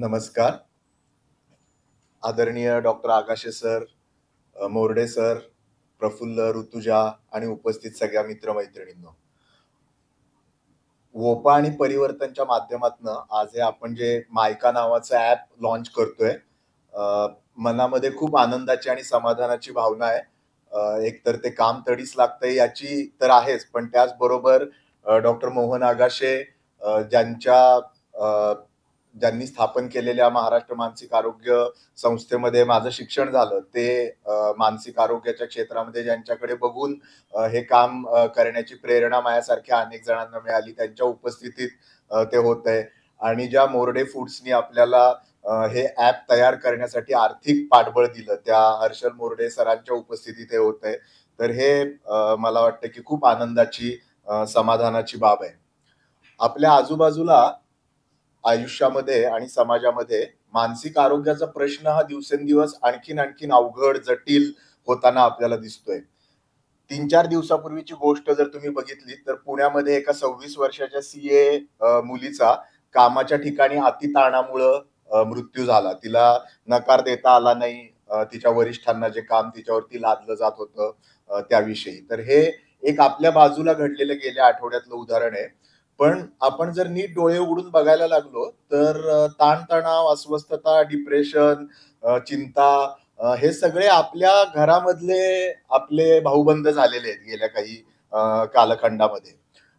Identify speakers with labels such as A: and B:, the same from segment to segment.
A: नमस्कार. आदरणीय doctor Agashe sir, Morde sir, Prafulla, Rutuja आणि उपस्थित सगळ्या मित्र-मैत्रिणींनो. वोपा आणि परिवर्तनच्या माध्यमातनं आज हे आपण जे मायका नावाचं ॲप लॉन्च करतोय. मनामध्ये खूप आनंदाची आणि समाधानाची भावना आहे. एकतर ते काम तडीस लागतंय याची तर आहेच, पण त्याचबरोबर डॉक्टर मोहन आगाशे ज्यांच्या ज्यांनी स्थापन केलेल्या महाराष्ट्र मानसिक आरोग्य संस्थेमध्ये माझं शिक्षण झालं, ते मानसिक आरोग्याच्या क्षेत्रामध्ये ज्यांच्याकडे बघून हे काम करण्याची प्रेरणा माझ्यासारख्या अनेक जणांना मिळाली. त्यांच्या उपस्थितीत ते होतंय आणि ज्या मोर्डे फूड्सनी आपल्याला हे ॲप तयार करण्यासाठी आर्थिक पाठबळ दिलं, त्या हर्षल मोर्डे सरांच्या उपस्थितीत हे होतंय. तर हे मला वाटतं की खूप आनंदाची समाधानाची बाब आहे. आपल्या आजूबाजूला आयुष्यामध्ये आणि समाजामध्ये मानसिक आरोग्याचा प्रश्न हा दिवसेंदिवस आणखीन अवघड, जटिल होताना आपल्याला दिसतोय. 3-4 दिवसापूर्वीची गोष्ट जर तुम्ही बघितली तर पुण्यामध्ये एका 26 वर्षाच्या सी मुलीचा कामाच्या ठिकाणी अतिताणामुळं मृत्यू झाला. तिला नकार देता आला नाही. तिच्या वरिष्ठांना जे काम तिच्यावरती लादलं जात होतं त्याविषयी. तर हे एक आपल्या बाजूला घडलेलं गेल्या आठवड्यातलं उदाहरण आहे. पण आपण जर नीट डोळे उघडून बघायला लागलो तर ताणतणाव, अस्वस्थता, डिप्रेशन, चिंता हे सगळे आपल्या घरामधले आपले भाऊबंद झालेले आहेत गेल्या काही कालखंडामध्ये.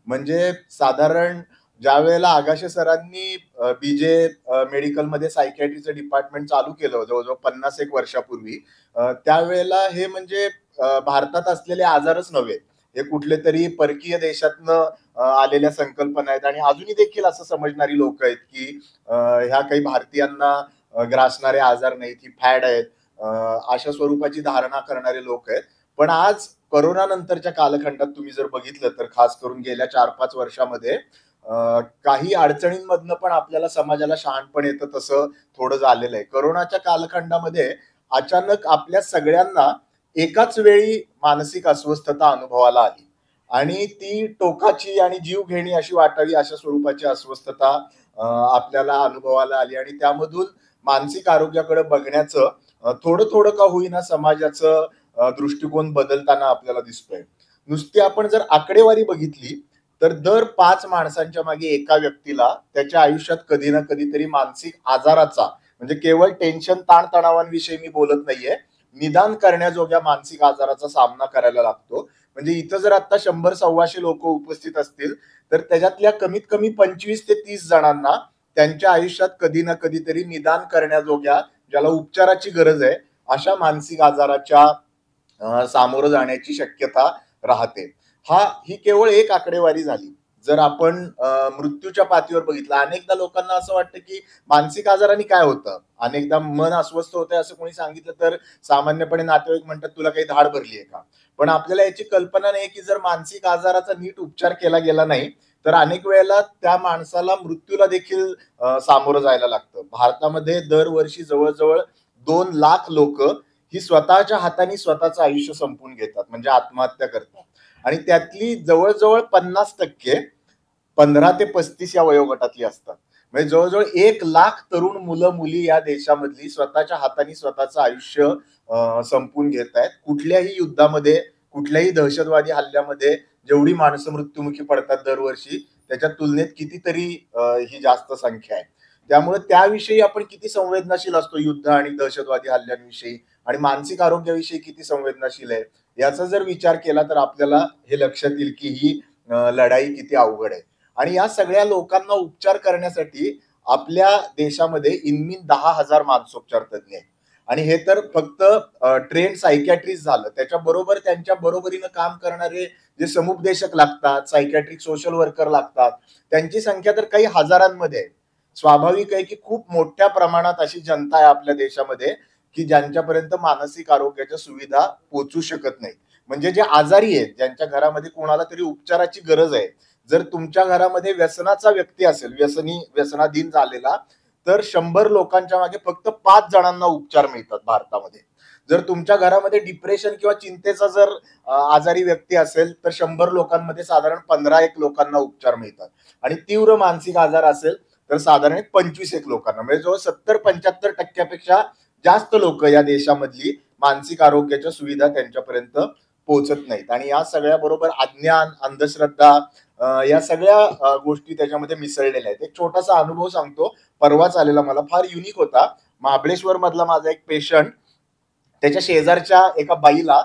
A: म्हणजे साधारण ज्यावेळेला आगाशे सरांनी बी-जे मेडिकलमध्ये सायकियाट्रीचं डिपार्टमेंट चालू केलं जवळ-जवळ 50 एक वर्षापूर्वी, त्यावेळेला हे म्हणजे भारतात असलेले आजारच नव्हे. हे कुठलेतरी परकीय देशातनं आलेल्या संकल्पना आहेत आणि अजूनही देखील असं समजणारी लोकं आहेत, की ह्या काही भारतीयांना ग्रासणारे आजार नाहीत, ही फॅड आहेत. अशा स्वरूपाची धारणा करणारे लोक आहेत. पण आज कोरोना नंतरच्या कालखंडात तुम्ही जर बघितलं तर खास करून गेल्या 4-5 वर्षामध्ये काही अडचणींमधनं पण आपल्याला समाजाला शहाणपण येतं तसं थोडं झालेलं आहे. कोरोनाच्या कालखंडामध्ये अचानक आपल्या सगळ्यांना एकाच वेळी मानसिक अस्वस्थता अनुभवाला आली आणि ती टोकाची आणि जीवघेणी अशी वाटावी अशा स्वरूपाची अस्वस्थता आपल्याला अनुभवाला आली आणि त्यामधून मानसिक आरोग्याकडे बघण्याचं थोडं का होईना समाजाचं दृष्टिकोन बदलताना आपल्याला दिसतोय. नुसती आपण जर आकडेवारी बघितली तर दर 5 माणसांच्या मागे एका व्यक्तीला त्याच्या आयुष्यात कधी ना कधीतरी मानसिक आजाराचा म्हणजे केवळ टेन्शन, ताणतणावांविषयी मी बोलत नाहीये. निदान करण्याजोग्या मानसिक आजाराचा सामना करायला लागतो. म्हणजे इथं जर आता 100-125 लोक उपस्थित असतील तर त्याच्यातल्या कमीत कमी 25 ते 30 जणांना त्यांच्या आयुष्यात कधी ना कधीतरी निदान करण्याजोग्या, ज्याला उपचाराची गरज आहे, अशा मानसिक आजाराच्या सामोरं जाण्याची शक्यता राहते. ही केवळ एक आकडेवारी झाली. जर आपण मृत्यूच्या पातळीवर बघितलं, अनेकदा लोकांना असं वाटतं की मानसिक आजाराने काय होतं? अनेकदा मन अस्वस्थ होतंय असं कोणी सांगितलं तर सामान्यपणे नातेवाईक म्हणतात, तुला काही धाड भरली आहे का? पण आपल्याला याची कल्पना नाही की जर मानसिक आजाराचा नीट उपचार केला गेला नाही तर अनेक वेळेला त्या माणसाला मृत्यूला देखील सामोरं जायला लागतं. भारतामध्ये दरवर्षी जवळ-जवळ 2 लाख लोकं ही स्वतःच्या हाताने स्वतःचं आयुष्य संपवून घेतात, म्हणजे आत्महत्या करतात. आणि त्यातली जवळ-जवळ 50% 15 ते 35 या वयोगटातली असतात. म्हणजे जवळ-जवळ 1 लाख तरुण मुलं-मुली या देशामधली स्वतःच्या हाताने स्वतःचं आयुष्य संपवून घेतायत. कुठल्याही युद्धामध्ये, कुठल्याही दहशतवादी हल्ल्यामध्ये जेवढी माणसं मृत्युमुखी पडतात दरवर्षी, त्याच्या तुलनेत कितीतरी ही जास्त संख्या आहे. त्यामुळे त्याविषयी आपण किती संवेदनशील असतो युद्ध आणि दहशतवादी हल्ल्यांविषयी आणि मानसिक आरोग्याविषयी किती संवेदनशील आहे, याचा जर विचार केला तर आपल्याला हे लक्षात येईल की ही लढाई किती अवघड आहे. आणि या सगळ्या लोकांना उपचार करण्यासाठी आपल्या देशामध्ये इनमीन 10,000 मानसोपचार तज्ञ आहेत. आणि हे तर फक्त ट्रेन्ड सायकियाट्रिस्ट झालं. त्याच्याबरोबर त्यांच्या बरोबरीनं काम करणारे जे समुपदेशक लागतात, सायकियाट्रिक सोशल वर्कर लागतात, त्यांची संख्या तर काही हजारांमध्ये आहे. स्वाभाविक आहे की खूप मोठ्या प्रमाणात अशी जनता आहे आपल्या देशामध्ये की ज्यांच्यापर्यंत मानसिक आरोग्याच्या सुविधा पोहोचू शकत नाही. म्हणजे जे आजारी आहेत, ज्यांच्या घरामध्ये कोणाला तरी उपचाराची गरज आहे, जर तुमच्या घरामध्ये व्यसनाचा व्यक्ती असेल, व्यसनाधीन झालेला, तर 100 लोकांच्या मागे फक्त 5 जणांना उपचार मिळतात भारतामध्ये. जर तुमच्या घरामध्ये डिप्रेशन किंवा चिंतेचा जर आजारी व्यक्ती असेल तर 100 लोकांमध्ये साधारण 15 एक लोकांना उपचार मिळतात. आणि तीव्र मानसिक आजार असेल तर साधारण 25 लोकांना, म्हणजे जवळ 70-75% जास्त लोक या देशामधली मानसिक आरोग्याच्या सुविधा त्यांच्यापर्यंत पोहोचत नाहीत. आणि या सगळ्या बरोबर अज्ञान, अंधश्रद्धा या सगळ्या गोष्टी त्याच्यामध्ये मिसळलेल्या आहेत. एक छोटासा अनुभव सांगतो. परवाच आलेला मला, फार युनिक होता. महाबळेश्वर मधला माझा एक पेशंट, त्याच्या शेजारच्या एका बाईला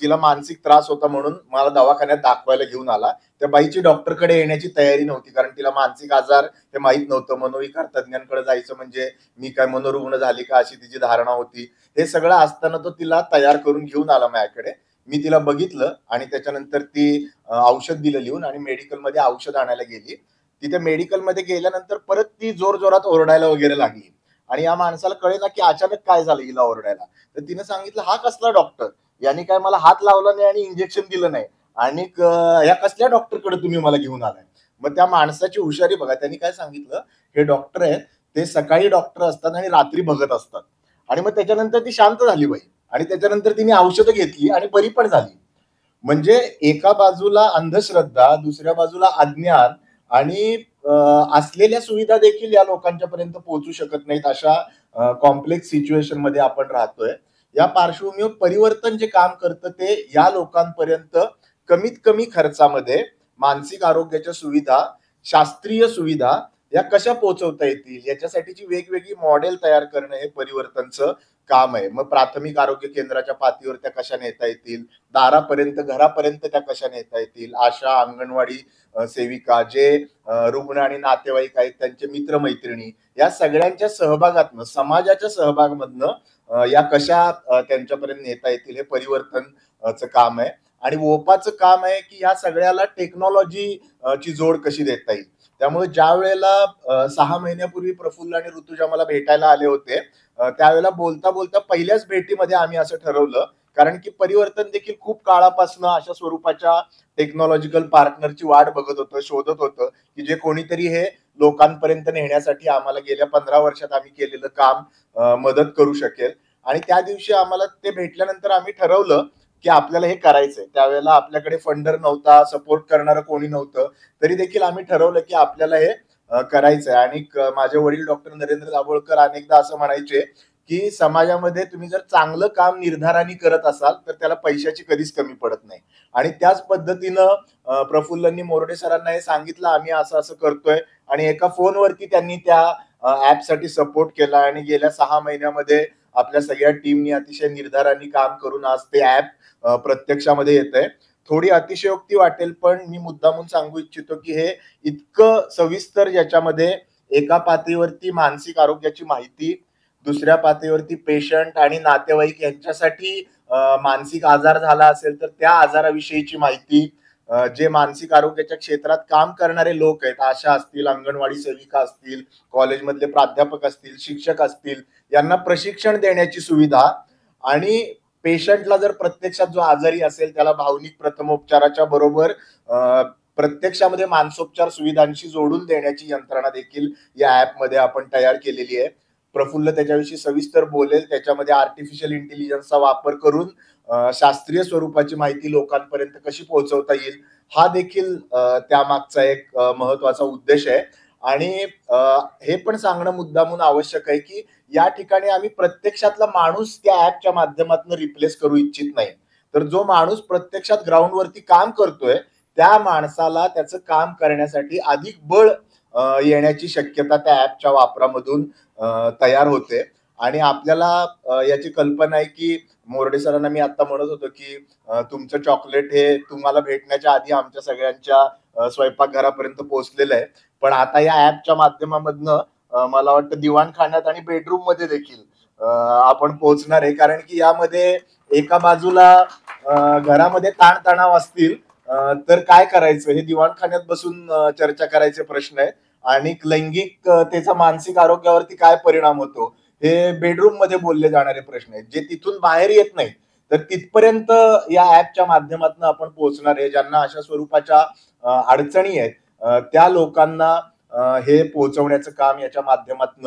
A: जिला मानसिक त्रास होता म्हणून मला दवाखान्यात दाखवायला घेऊन आला. त्या बाईची डॉक्टरकडे येण्याची तयारी नव्हती, कारण तिला मानसिक आजार हे माहित नव्हतं. मनोविकार तज्ञांकडे जायचं म्हणजे मी काय मनोरुग्ण झाली का, अशी तिची धारणा होती. हे सगळं असताना तो तिला तयार करून घेऊन आला माझ्याकडे. मी तिला बघितलं आणि त्याच्यानंतर ती औषध दिलं लिहून आणि मेडिकलमध्ये औषध आणायला गेली. तिथे मेडिकलमध्ये गेल्यानंतर परत ती जोरजोरात ओरडायला वगैरे लागली आणि या माणसाला कळेना की अचानक काय झालं हिला ओरडायला. तर तिने सांगितलं, हा कसला डॉक्टर, यांनी काय मला हात लावला नाही आणि इंजेक्शन दिलं नाही, आणि या कसल्या डॉक्टरकडे तुम्ही मला घेऊन आलाय. मग त्या माणसाची हुशारी बघा, त्यांनी काय सांगितलं, हे डॉक्टर आहेत, ते सकाळी डॉक्टर असतात आणि रात्री बघत असतात. आणि मग त्याच्यानंतर ती शांत झाली बाई आणि त्याच्यानंतर तिने औषधं घेतली आणि बरी पण झाली. म्हणजे एका बाजूला अंधश्रद्धा, दुसऱ्या बाजूला अज्ञान आणि असलेल्या सुविधा देखील या लोकांच्या पर्यंत पोहोचू शकत नाहीत, अशा कॉम्प्लेक्स सिच्युएशन मध्ये आपण राहतोय. या पार्श्वभूमीवर परिवर्तन जे काम करतं ते या लोकांपर्यंत कमीत कमी खर्चामध्ये मानसिक आरोग्याच्या सुविधा, शास्त्रीय सुविधा या कशा पोहोचवता येतील याच्यासाठीची वेगवेगळी मॉडेल तयार करणं हे परिवर्तनचं काम आहे. मग प्राथमिक आरोग्य केंद्राच्या पातळीवर त्या कशा नेता येतील, दारापर्यंत, घरापर्यंत त्या कशा नेता येतील, आशा, अंगणवाडी सेविका, जे रुग्ण आणि नातेवाईक आहेत त्यांचे मित्रमैत्रिणी, या सगळ्यांच्या सहभागातनं, समाजाच्या सहभागामधनं या कशा त्यांच्यापर्यंत नेता येतील हे परिवर्तनचं काम आहे. आणि ओपाचं काम आहे की या सगळ्याला टेक्नॉलॉजी ची जोड कशी देता येईल. त्यामुळे ज्या वेळेला 6 महिन्यापूर्वी प्रफुल्ल आणि ऋतुजा मला भेटायला आले होते, त्यावेळेला बोलता बोलता पहिल्याच भेटीमध्ये आम्ही असं ठरवलं, कारण की परिवर्तन देखील खूप काळापासून अशा स्वरूपाच्या टेक्नॉलॉजिकल पार्टनरची वाट बघत होतं, शोधत होतं, की जे कोणीतरी हे लोकांपर्यंत नेण्यासाठी आम्हाला गेल्या 15 वर्षात आम्ही केलेलं काम मदत करू शकेल. आणि त्या दिवशी आम्हाला ते भेटल्यानंतर आम्ही ठरवलं की आपल्याला हे करायचंय. त्यावेळेला आपल्याकडे फंडर नव्हता, सपोर्ट करणारं कोणी नव्हतं, तरी देखील आम्ही ठरवलं की आपल्याला हे करायचंय. आणि माझे वडील डॉक्टर नरेंद्र दाभोळकर अनेकदा असं म्हणायचे की समाजामध्ये तुम्ही जर चांगलं काम निर्धाराने करत असाल तर त्याला पैशाची कधीच कमी पडत नाही. आणि त्याच पद्धतीनं प्रफुल्लंनी मोरडे सरांना हे सांगितलं, आम्ही असं असं करतोय, आणि एका फोनवरती त्यांनी त्या ऍपसाठी सपोर्ट केला. आणि गेल्या 6 महिन्यामध्ये आपल्या सगळ्या टीमनी अतिशय निर्धाराने काम करून आज ते ऍप प्रत्यक्षामध्ये येतंय. थोडी अतिशयोक्ती वाटेल, पण मी मुद्दामून सांगू इच्छितो की हे इतकं सविस्तर, ज्याच्यामध्ये एका पातळीवरती मानसिक आरोग्याची माहिती, दुसऱ्या पातळीवरती पेशंट आणि नातेवाईक यांच्यासाठी मानसिक आजार झाला असेल तर त्या आजाराविषयीची माहिती, जे मानसिक आरोग्याच्या क्षेत्रात काम करणारे लोक आहेत, आशा असतील, अंगणवाडी सेविका असतील, कॉलेजमधले प्राध्यापक असतील, शिक्षक असतील, यांना प्रशिक्षण देण्याची सुविधा, आणि पेशंटला जर प्रत्यक्षात जो आजारी असेल त्याला भावनिक प्रथमोपचाराच्या बरोबर प्रत्यक्षामध्ये मानसोपचार सुविधांशी जोडून देण्याची यंत्रणा देखील या ऍपमध्ये आपण तयार केलेली आहे. प्रफुल्ल त्याच्याविषयी सविस्तर बोलेल. त्याच्यामध्ये आर्टिफिशियल इंटेलिजन्सचा वापर करून शास्त्रीय स्वरूपाची माहिती लोकांपर्यंत कशी पोहोचवता येईल, हा देखील त्यामागचा एक महत्वाचा उद्देश आहे. आणि हे पण सांगणं मुद्दामून आवश्यक आहे की या ठिकाणी आम्ही प्रत्यक्षातला माणूस त्या ऍपच्या माध्यमातून रिप्लेस करू इच्छित नाही. तर जो माणूस प्रत्यक्षात ग्राउंडवरती काम करतोय त्या माणसाला त्याचं काम करण्यासाठी अधिक बळ येण्याची शक्यता त्या ऍपच्या वापरामधून तयार होते. आणि आपल्याला याची कल्पना आहे की मोरडे सरांना मी आता म्हणत होतो की तुमचं चॉकलेट हे तुम्हाला भेटण्याच्या आधी आमच्या सगळ्यांच्या स्वयंपाकघरापर्यंत पोहोचलेलं आहे. पण आता या ऍपच्या माध्यमामधनं मला वाटतं दिवाणखान्यात आणि बेडरूम मध्ये देखील आपण पोहोचणार आहे. कारण की यामध्ये एका बाजूला घरामध्ये ताणतणाव असतील तर काय करायचं हे दिवाणखान्यात बसून चर्चा करायचे प्रश्न आहेत, आणि लैंगिक त्याचा मानसिक आरोग्यावरती काय परिणाम होतो हे बेडरूम मध्ये बोलले जाणारे प्रश्न आहेत, जे तिथून बाहेर येत नाही. तर तिथपर्यंत या ऍपच्या माध्यमातून आपण पोहोचणार आहे. ज्यांना अशा स्वरूपाच्या अडचणी आहेत त्या लोकांना हे पोहोचवण्याचं काम याच्या माध्यमातून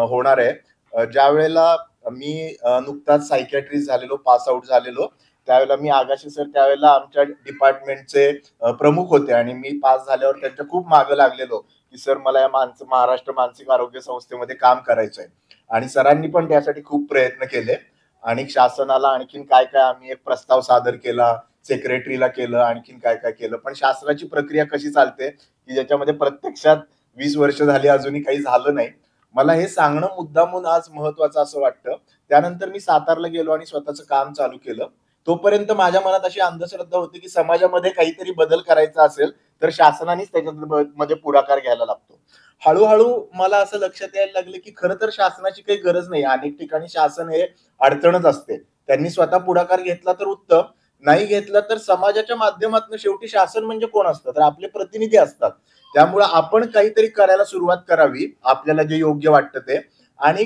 A: होणार आहे. ज्या वेळेला मी नुकताच सायकॅट्रिस्ट झालेलो, पास आउट झालेलो, त्यावेळेला मी आगाशे सर त्यावेळेला आमच्या डिपार्टमेंटचे प्रमुख होते आणि मी पास झाल्यावर त्यांच्या खूप मागे लागलेलो की सर मला या महाराष्ट्र मानसिक आरोग्य संस्थेमध्ये काम करायचंय. आणि सरांनी पण त्यासाठी खूप प्रयत्न केले आणि शासनाला आणखीन काय काय आम्ही एक प्रस्ताव सादर केला, सेक्रेटरीला केलं, आणखीन काय काय केलं. पण शासनाची प्रक्रिया कशी चालते की ज्याच्यामध्ये प्रत्यक्षात 20 वर्ष झाली अजूनही काही झालं नाही. मला हे सांगणं मुद्दामून आज महत्वाचं असं वाटतं. त्यानंतर मी सातारला गेलो आणि स्वतःचं काम चालू केलं. तोपर्यंत माझ्या मनात अशी अंधश्रद्धा होती की समाजामध्ये काहीतरी बदल करायचा असेल तर शासनानेच त्याच्यामध्ये पुढाकार घ्यायला लागतो. हळूहळू मला असं लक्षात यायला लागलं की खरं तर शासनाची काही गरज नाही. अनेक ठिकाणी शासन हे अडचणच असते. त्यांनी स्वतः पुढाकार घेतला तर उत्तम, नाही घेतलं तर समाजाच्या माध्यमातून. शेवटी शासन म्हणजे कोण असतं तर आपले प्रतिनिधी असतात. त्यामुळे आपण काहीतरी करायला सुरुवात करावी, आपल्याला जे योग्य वाटतं ते. आणि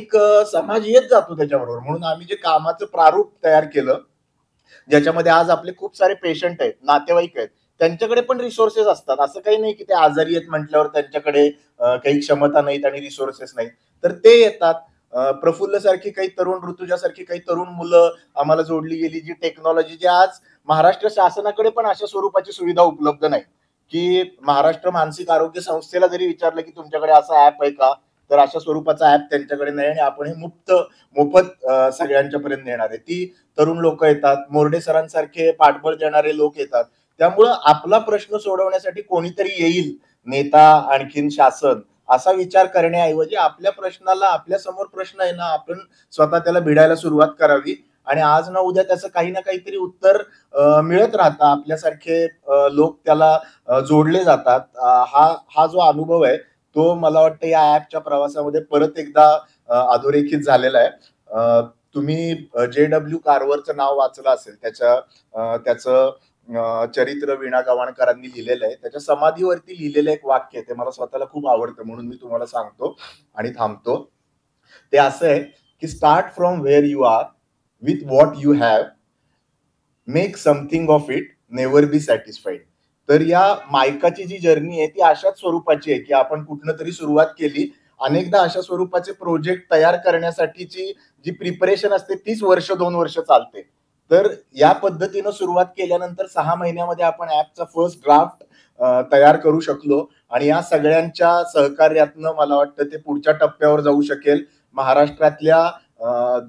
A: समाज येत जातो त्याच्याबरोबर. म्हणून आम्ही जे कामाचं प्रारूप तयार केलं, ज्याच्यामध्ये आज आपले खूप सारे पेशंट आहेत, नातेवाईक आहेत, त्यांच्याकडे पण रिसोर्सेस असतात. असं काही नाही की ते आजारी आहेत म्हटल्यावर त्यांच्याकडे काही क्षमता नाहीत आणि रिसोर्सेस नाहीत. तर ते येतात. प्रफुल्ल सारखी काही तरुण, ऋतुजा सारखी काही तरुण मुलं आम्हाला जोडली गेली, जी टेक्नॉलॉजी, जी आज महाराष्ट्र शासनाकडे पण अशा स्वरूपाची सुविधा उपलब्ध नाही की महाराष्ट्र मानसिक आरोग्य संस्थेला जरी विचारलं की तुमच्याकडे असा ऍप आहे का, तर अशा स्वरूपाचा ऍप त्यांच्याकडे नाही आणि आपण हे मोफत सगळ्यांच्या पर्यंत नेणार आहे. ती तरुण लोक येतात, मोर्डे सरांसारखे पाठबळ देणारे लोक येतात. त्यामुळं आपला प्रश्न सोडवण्यासाठी कोणीतरी येईल, नेता, आणखीन शासन, असा विचार करण्याऐवजी आपल्या प्रश्नाला, आपल्या समोर प्रश्न आहे ना, आपण स्वतः त्याला भिडायला सुरुवात करावी आणि आज ना उद्या त्याचं काही ना काहीतरी उत्तर मिळत राहतं. आपल्यासारखे लोक त्याला जोडले जातात. हा जो अनुभव आहे तो मला वाटतं या ऍपच्या प्रवासामध्ये परत एकदा अधोरेखित झालेला आहे. तुम्ही JW कारवरचं नाव वाचलं असेल. त्याचं चरित्र वीणा गवाणकरांनी लिहिलेलं आहे. त्याच्या समाधीवरती लिहिलेलं एक वाक्य आहे, ते मला स्वतःला खूप आवडतं म्हणून मी तुम्हाला सांगतो आणि थांबतो. ते असं आहे की start from where you are with what you have, make something of it, never be satisfied. तर या मायकाची जी जर्नी आहे ती अशाच स्वरूपाची आहे की आपण कुठनं तरी सुरुवात केली. अनेकदा अशा स्वरूपाचे प्रोजेक्ट तयार करण्यासाठीची जी प्रिपरेशन असते तीच वर्ष 2 वर्ष चालते. तर या पद्धतीनं सुरुवात केल्यानंतर 6 महिन्यामध्ये आपण ऍपचा फर्स्ट ड्राफ्ट तयार करू शकलो आणि या सगळ्यांच्या सहकार्यातनं मला वाटतं ते पुढच्या टप्प्यावर जाऊ शकेल. महाराष्ट्रातल्या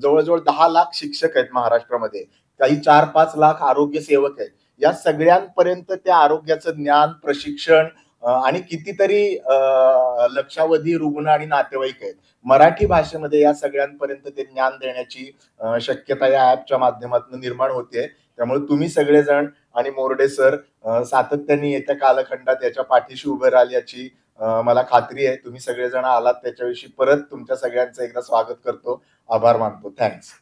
A: जवळजवळ 10 लाख शिक्षक आहेत महाराष्ट्रामध्ये, काही 4-5 लाख आरोग्य सेवक आहेत. या सगळ्यांपर्यंत त्या आरोग्याचं ज्ञान, प्रशिक्षण आणि कितीतरी लक्षावधी रुग्ण आणि नातेवाईक आहेत. मराठी भाषेमध्ये या सगळ्यांपर्यंत ते ज्ञान देण्याची शक्यता या ऍपच्या माध्यमातून निर्माण होते. त्यामुळे तुम्ही सगळेजण आणि मोर्डे सर सातत्याने येत्या कालखंडात याच्या पाठीशी उभे राहाल याची मला खात्री आहे. तुम्ही सगळेजण आलात त्याच्याविषयी परत तुमच्या सगळ्यांचं एकदा स्वागत करतो, आभार मानतो. थँक्स.